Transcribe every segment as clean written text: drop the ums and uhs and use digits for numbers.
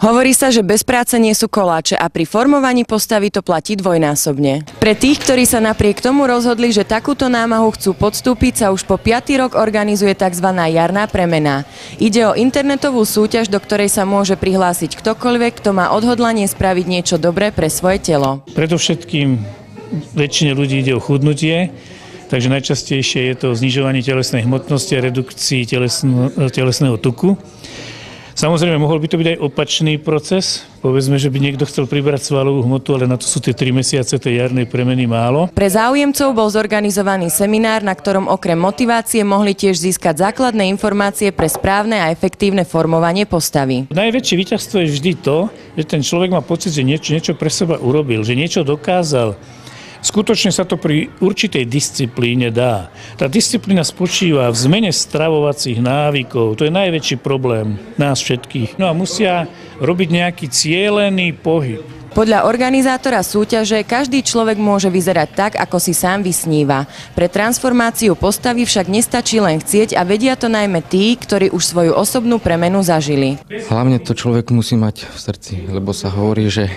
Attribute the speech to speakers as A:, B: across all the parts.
A: Hovorí sa, že bez práce nie sú koláče a pri formovaní postavy to platí dvojnásobne. Pre tých, ktorí sa napriek tomu rozhodli, že takúto námahu chcú podstúpiť, sa už po 5. rok organizuje tzv. Jarná premena. Ide o internetovú súťaž, do ktorej sa môže prihlásiť ktokoľvek, kto má odhodlanie spraviť niečo dobré pre svoje telo.
B: Predovšetkým väčšine ľudí ide o chudnutie, takže najčastejšie je to znižovanie telesnej hmotnosti a redukcii telesného tuku. Samozrejme, mohol by to byť aj opačný proces. Povedzme, že by niekto chcel pribrať svalovú hmotu, ale na to sú tie 3 mesiace tej jarnej premeny málo.
A: Pre záujemcov bol zorganizovaný seminár, na ktorom okrem motivácie mohli tiež získať základné informácie pre správne a efektívne formovanie postavy.
B: Najväčšie víťazstvo je vždy to, že ten človek má pocit, že niečo pre seba urobil, že niečo dokázal. Skutočne sa to pri určitej disciplíne dá. Tá disciplína spočíva v zmene stravovacích návykov. To je najväčší problém nás všetkých. No a musia robiť nejaký cielený pohyb.
A: Podľa organizátora súťaže každý človek môže vyzerať tak, ako si sám vysníva. Pre transformáciu postavy však nestačí len chcieť a vedia to najmä tí, ktorí už svoju osobnú premenu zažili.
C: Hlavne to človek musí mať v srdci, lebo sa hovorí, že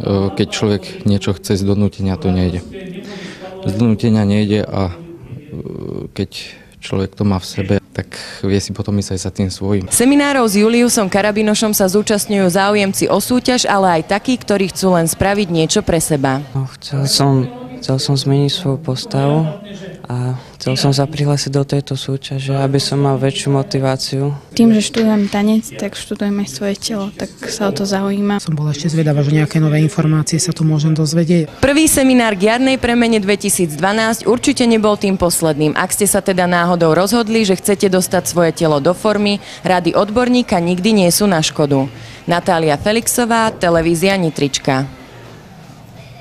C: keď človek niečo chce z donútenia, to nejde. Z donútenia nejde a keď človek to má v sebe, tak vie si potom myslieť sa tým svojím.
A: Seminárov s Juliusom Karabinošom sa zúčastňujú záujemci o súťaž, ale aj takí, ktorí chcú len spraviť niečo pre seba.
D: Chcel som zmeniť svoju postavu a chcel som sa prihlásiť do tejto súťaže, aby som mal väčšiu motiváciu.
E: Tým, že študujem tanec, tak študujem aj svoje telo, tak sa o to zaujíma.
F: Som bola ešte zvedavá, že nejaké nové informácie sa tu môžem dozvedieť.
A: Prvý seminár k jarnej premene 2012 určite nebol tým posledným. Ak ste sa teda náhodou rozhodli, že chcete dostať svoje telo do formy, rady odborníka nikdy nie sú na škodu. Natália Felixová, televízia Nitrička.